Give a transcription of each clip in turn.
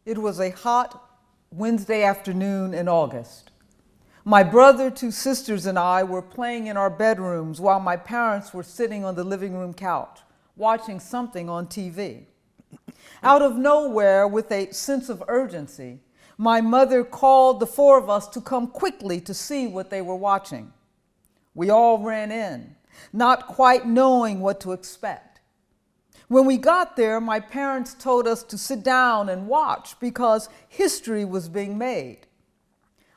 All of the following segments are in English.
It was a hot Wednesday afternoon in August. My brother, two sisters, and I were playing in our bedrooms while my parents were sitting on the living room couch, watching something on TV. Out of nowhere, with a sense of urgency, my mother called the four of us to come quickly to see what they were watching. We all ran in, not quite knowing what to expect. When we got there, my parents told us to sit down and watch because history was being made.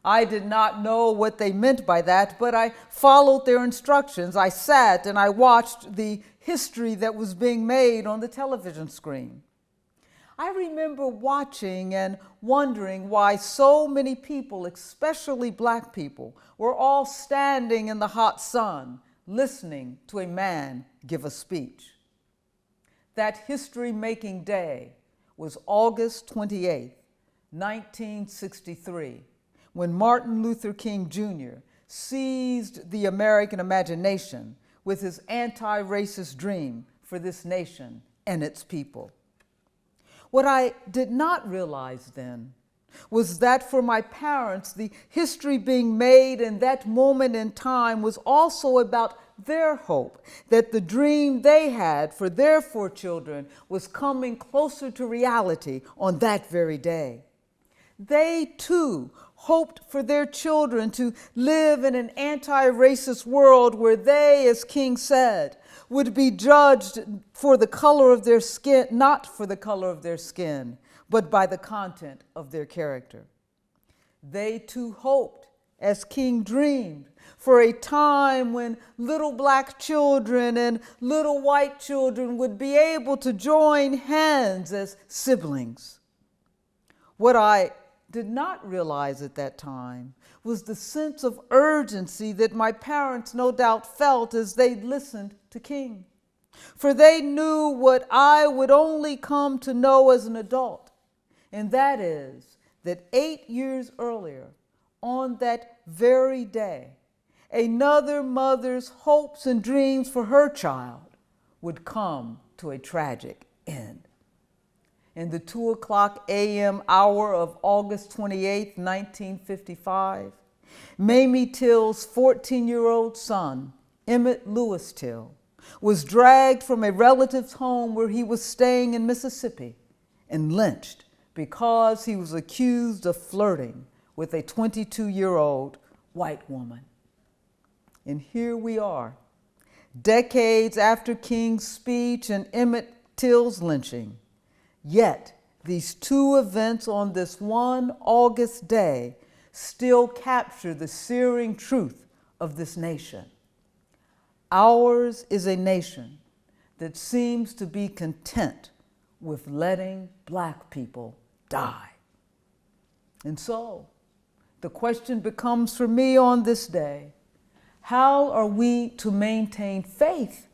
I did not know what they meant by that, but I followed their instructions. I sat and I watched the history that was being made on the television screen. I remember watching and wondering why so many people, especially Black people, were all standing in the hot sun, listening to a man give a speech. That history-making day was August 28, 1963, when Martin Luther King Jr. seized the American imagination with his anti-racist dream for this nation and its people. What I did not realize then was that for my parents, the history being made in that moment in time was also about their hope that the dream they had for their four children was coming closer to reality on that very day. They too hoped for their children to live in an anti-racist world where they, as King said, would be judged for the color of their skin, not for the color of their skin, but by the content of their character. They too hoped, as King dreamed, for a time when little Black children and little white children would be able to join hands as siblings. What I did not realize at that time was the sense of urgency that my parents no doubt felt as they listened to King. For they knew what I would only come to know as an adult, and that is that 8 years earlier, on that very day, another mother's hopes and dreams for her child would come to a tragic end. In the 2:00 a.m. hour of August 28, 1955, Mamie Till's 14-year-old son, Emmett Lewis Till, was dragged from a relative's home where he was staying in Mississippi and lynched because he was accused of flirting with a 22-year-old white woman. And here we are, decades after King's speech and Emmett Till's lynching. Yet, these two events on this one August day still capture the searing truth of this nation. Ours is a nation that seems to be content with letting Black people die. And so, the question becomes for me on this day, how are we to maintain faith,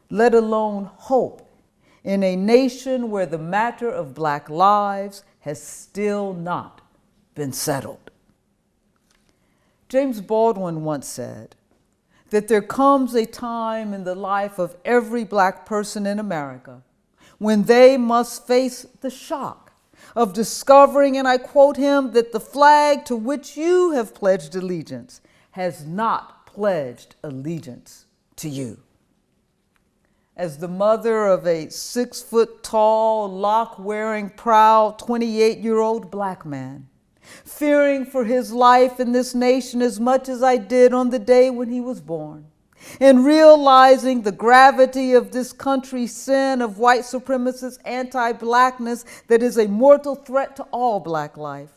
let alone hope, in a nation where the matter of Black lives has still not been settled? James Baldwin once said that there comes a time in the life of every Black person in America when they must face the shock of discovering, and I quote him, that the flag to which you have pledged allegiance has not pledged allegiance to you. As the mother of a 6-foot-tall, lock-wearing, proud 28-year-old Black man, fearing for his life in this nation as much as I did on the day when he was born, and realizing the gravity of this country's sin of white supremacist anti-Blackness that is a mortal threat to all Black life,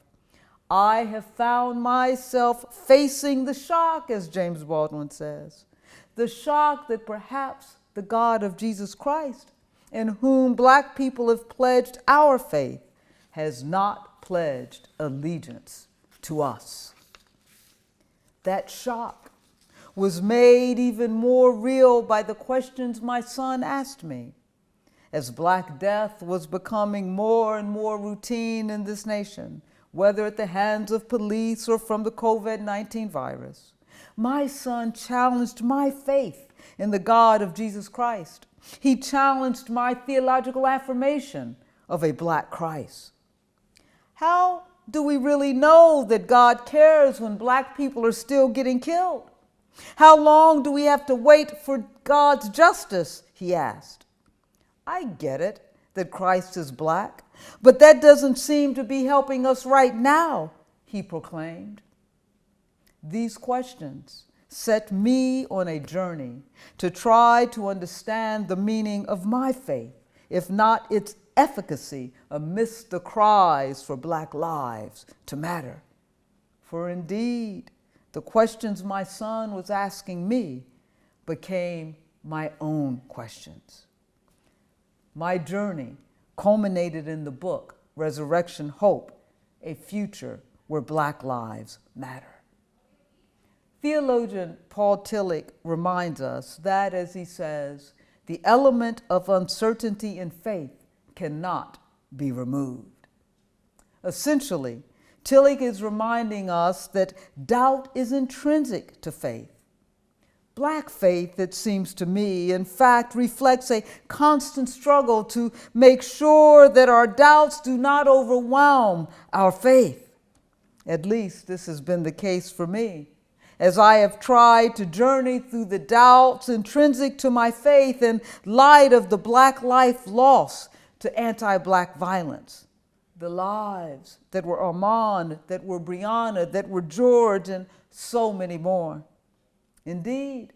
I have found myself facing the shock, as James Baldwin says, the shock that perhaps the God of Jesus Christ, in whom Black people have pledged our faith, has not pledged allegiance to us. That shock was made even more real by the questions my son asked me. As Black death was becoming more and more routine in this nation, whether at the hands of police or from the COVID-19 virus, my son challenged my faith in the God of Jesus Christ. He challenged my theological affirmation of a Black Christ. How do we really know that God cares when black people are still getting killed? How long do we have to wait for God's justice, he asked. I get it that Christ is black, but that doesn't seem to be helping us right now, he proclaimed. These questions set me on a journey to try to understand the meaning of my faith, if not its efficacy amidst the cries for black lives to matter. For indeed, the questions my son was asking me became my own questions. My journey culminated in the book, Resurrection Hope, A Future Where Black Lives Matter. Theologian Paul Tillich reminds us that, as he says, the element of uncertainty in faith cannot be removed. Essentially, Tillich is reminding us that doubt is intrinsic to faith. Black faith, it seems to me, in fact, reflects a constant struggle to make sure that our doubts do not overwhelm our faith. At least this has been the case for me, as I have tried to journey through the doubts intrinsic to my faith in light of the black life lost to anti-black violence. The lives that were Armand, that were Breonna, that were George, and so many more. Indeed,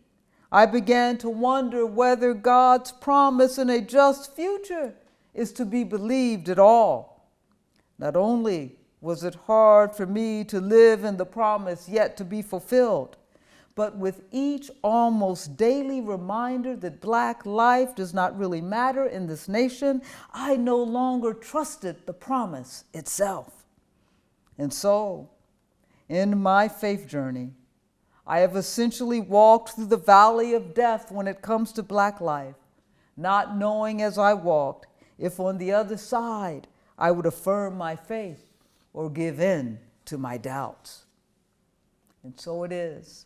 I began to wonder whether God's promise in a just future is to be believed at all. Not only was it hard for me to live in the promise yet to be fulfilled, but with each almost daily reminder that black life does not really matter in this nation, I no longer trusted the promise itself. And so, in my faith journey, I have essentially walked through the valley of death when it comes to black life, not knowing as I walked if on the other side I would affirm my faith or give in to my doubts. And so it is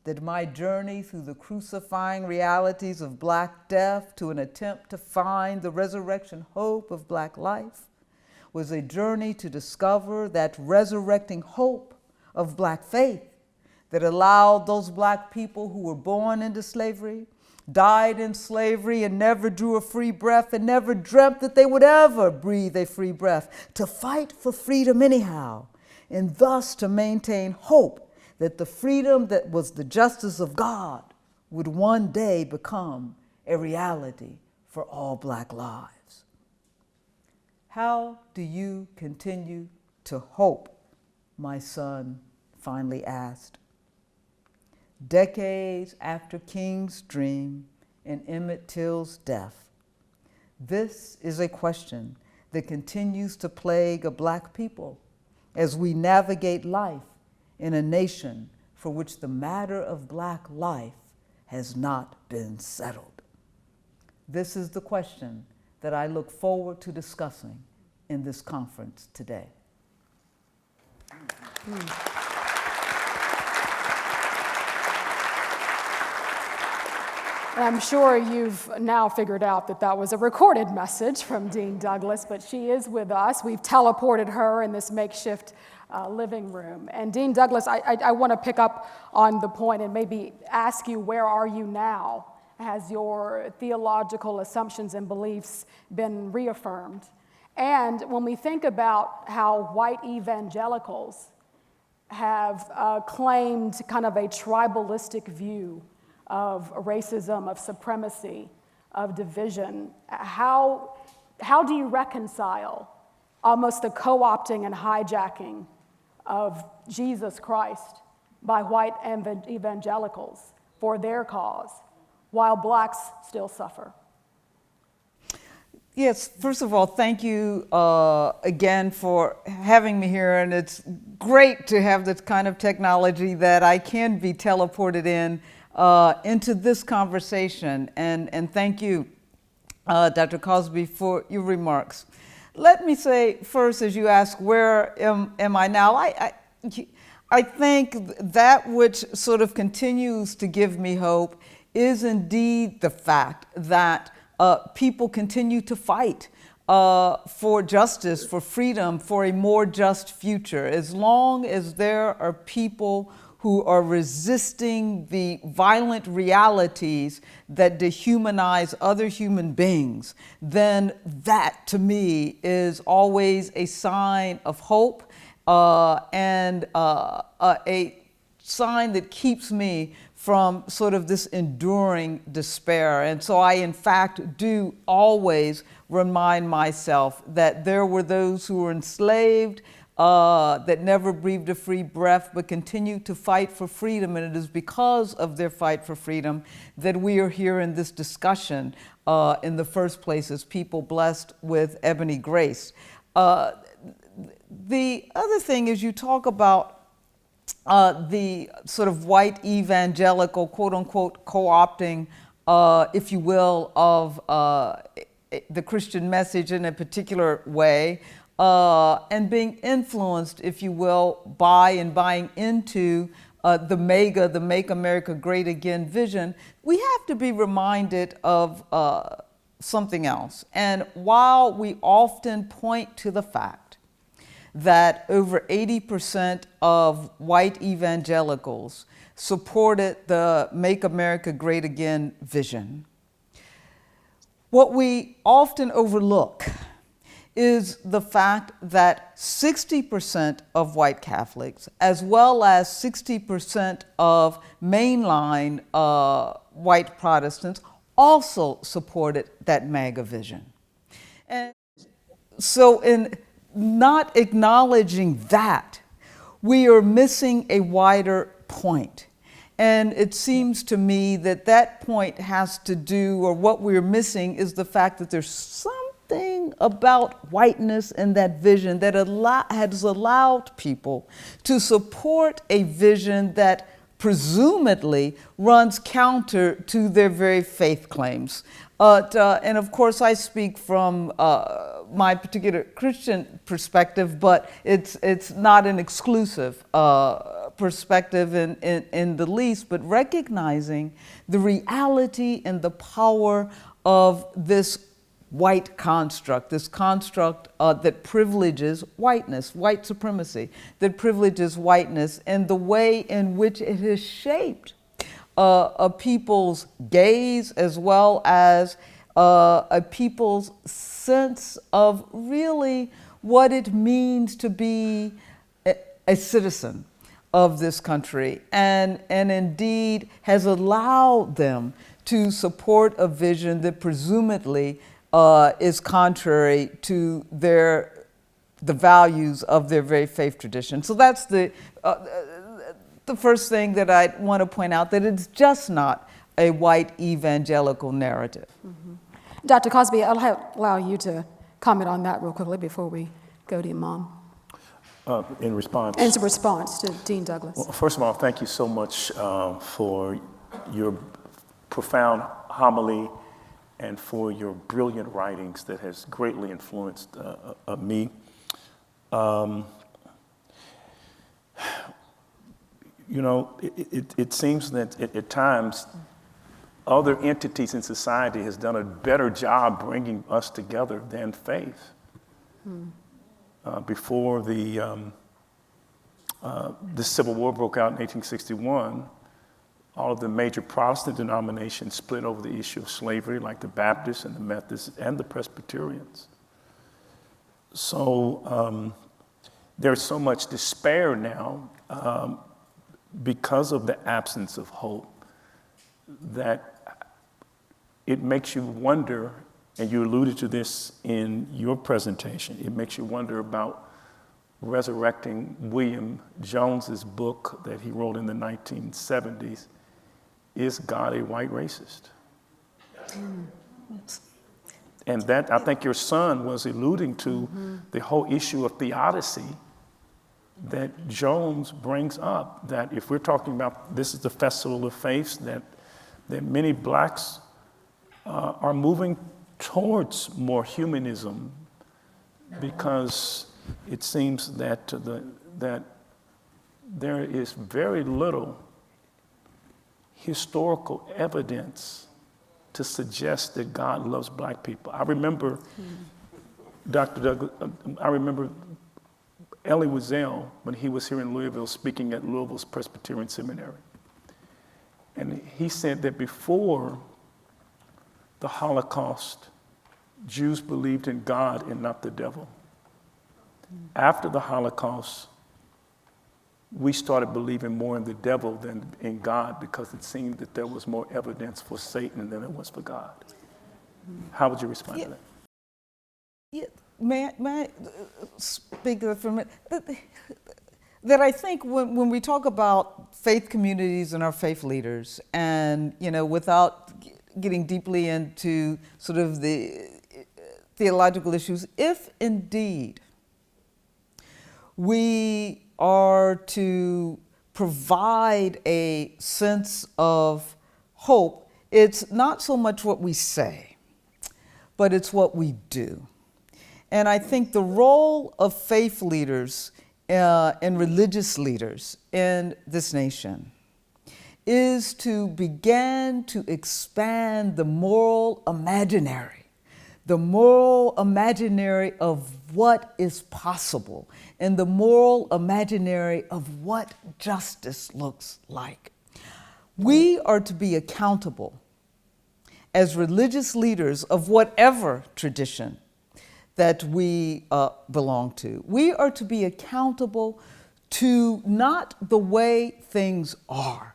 that my journey through the crucifying realities of black death to an attempt to find the resurrection hope of black life was a journey to discover that resurrecting hope of black faith that allowed those black people who were born into slavery, died in slavery, and never drew a free breath and never dreamt that they would ever breathe a free breath, to fight for freedom anyhow, and thus to maintain hope that the freedom that was the justice of God would one day become a reality for all black lives. How do you continue to hope? My son finally asked. Decades after King's dream and Emmett Till's death, this is a question that continues to plague a black people as we navigate life in a nation for which the matter of black life has not been settled. This is the question that I look forward to discussing in this conference today. I'm sure you've now figured out that that was a recorded message from Dean Douglas, but she is with us. We've teleported her in this makeshift living room. And Dean Douglas, I want to pick up on the point and maybe ask you, where are you now? Has your theological assumptions and beliefs been reaffirmed? And when we think about how white evangelicals have claimed kind of a tribalistic view of racism, of supremacy, of division, how do you reconcile almost the co-opting and hijacking of Jesus Christ by white evangelicals for their cause, while blacks still suffer? Yes, first of all, thank you again for having me here, and it's great to have this kind of technology that I can be teleported into this conversation, and thank you, Dr. Cosby, for your remarks. Let me say first, as you ask, where am I now? I think that which sort of continues to give me hope is indeed the fact that people continue to fight for justice, for freedom, for a more just future. As long as there are people who are resisting the violent realities that dehumanize other human beings, then that to me is always a sign of hope and a sign that keeps me from sort of this enduring despair. And so I, in fact, do always remind myself that there were those who were enslaved, that never breathed a free breath, but continued to fight for freedom. And it is because of their fight for freedom that we are here in this discussion in the first place as people blessed with ebony grace. The other thing is you talk about the sort of white evangelical, quote unquote, co-opting, if you will, of the Christian message in a particular way, and being influenced, if you will, by and buying into the Make America Great Again vision. We have to be reminded of something else. And while we often point to the fact that over 80% of white evangelicals supported the Make America Great Again vision, what we often overlook is the fact that 60% of white Catholics, as well as 60% of mainline white Protestants, also supported that MAGA vision. And so in not acknowledging that, we are missing a wider point. And it seems to me that that point has to do, or what we're missing is the fact that there's something about whiteness in that vision that has allowed people to support a vision that presumably runs counter to their very faith claims. And of course, I speak from my particular Christian perspective, but it's not an exclusive perspective in the least, but recognizing the reality and the power of this white construct, this construct that privileges whiteness, white supremacy, that privileges whiteness, and the way in which it has shaped a people's gaze, as well as a people's sense of really what it means to be a citizen of this country, and indeed has allowed them to support a vision that presumably is contrary to the values of their very faith tradition. So that's the first thing that I want to point out, that it's just not a white evangelical narrative. Mm-hmm. Dr. Cosby, I'll allow you to comment on that real quickly before we go to Imam. In response? In response to Dean Douglas. Well, first of all, thank you so much for your profound homily and for your brilliant writings that has greatly influenced me. You know, it seems that at times other entities in society has done a better job bringing us together than faith. Before the Civil War broke out in 1861, all of the major Protestant denominations split over the issue of slavery, like the Baptists and the Methodists and the Presbyterians. So there's so much despair now because of the absence of hope that it makes you wonder, and you alluded to this in your presentation, it makes you wonder about resurrecting William Jones's book that he wrote in the 1970s, Is God a White Racist? And that, I think your son was alluding to the whole issue of theodicy that Jones brings up, that if we're talking about this is the festival of faiths, that many blacks are moving towards more humanism because it seems that that there is very little historical evidence to suggest that God loves black people. I remember Dr. Douglas, I remember Elie Wiesel, when he was here in Louisville, speaking at Louisville's Presbyterian Seminary. And he said that before the Holocaust, Jews believed in God and not the devil. After the Holocaust, we started believing more in the devil than in God because it seemed that there was more evidence for Satan than there was for God. How would you respond to that? Yeah, may I speak to that for a minute? That I think when we talk about faith communities and our faith leaders, and without getting deeply into sort of the theological issues, if indeed we are to provide a sense of hope, it's not so much what we say, but it's what we do. And I think the role of faith leaders and religious leaders in this nation is to begin to expand the moral imaginary of what is possible, and the moral imaginary of what justice looks like. We are to be accountable as religious leaders of whatever tradition that we belong to. We are to be accountable to not the way things are,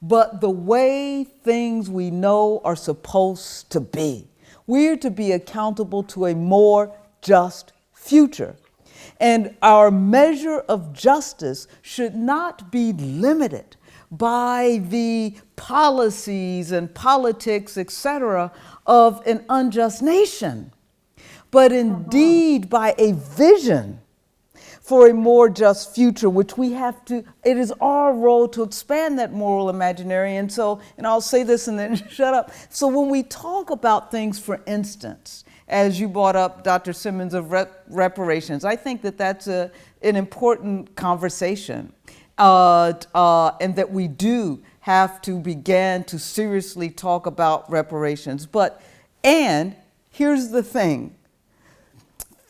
but the way things we know are supposed to be. We are to be accountable to a more just future. And our measure of justice should not be limited by the policies and politics, etc., of an unjust nation, but indeed by a vision for a more just future, which we have to, it is our role to expand that moral imaginary. And so, and I'll say this and then shut up. So when we talk about things, for instance, as you brought up, Dr. Simmons, of reparations, I think that that's an important conversation, and that we do have to begin to seriously talk about reparations. And here's the thing.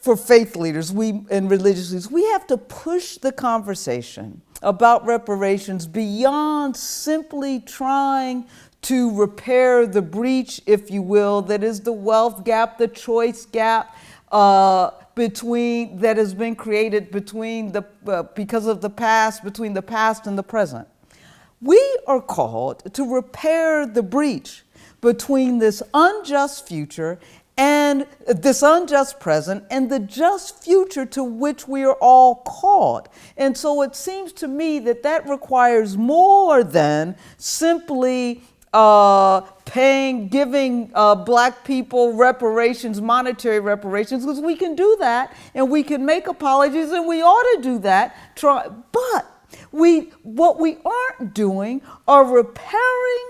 For faith leaders and religious leaders, we have to push the conversation about reparations beyond simply trying to repair the breach, if you will, that is the wealth gap, the choice gap that has been created because of the past, between the past and the present. We are called to repair the breach between this unjust future and this unjust present and the just future to which we are all called. And so it seems to me that requires more than simply giving black people reparations, monetary reparations, because we can do that and we can make apologies and we ought to do that. But what we aren't doing are repairing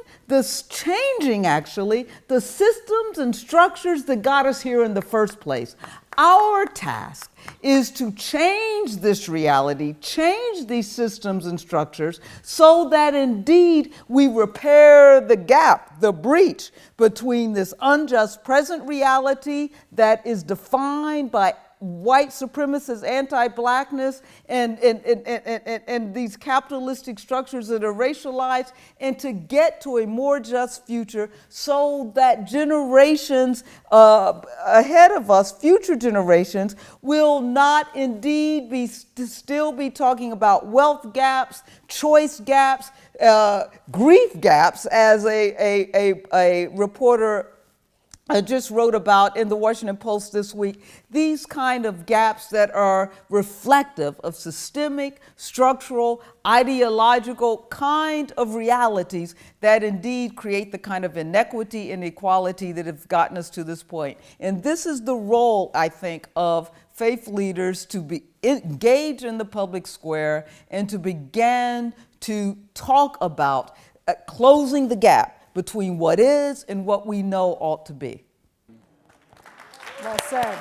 changing the systems and structures that got us here in the first place. Our task is to change this reality, change these systems and structures so that indeed we repair the gap, the breach between this unjust present reality that is defined by white supremacist anti-blackness and these capitalistic structures that are racialized, and to get to a more just future so that generations ahead of us, future generations, will not indeed still be talking about wealth gaps, choice gaps, grief gaps, as a reporter I just wrote about in the Washington Post this week, these kind of gaps that are reflective of systemic, structural, ideological kind of realities that indeed create the kind of inequity and inequality that have gotten us to this point. And this is the role, I think, of faith leaders to be engaged in the public square and to begin to talk about closing the gap between what is and what we know ought to be. Well said.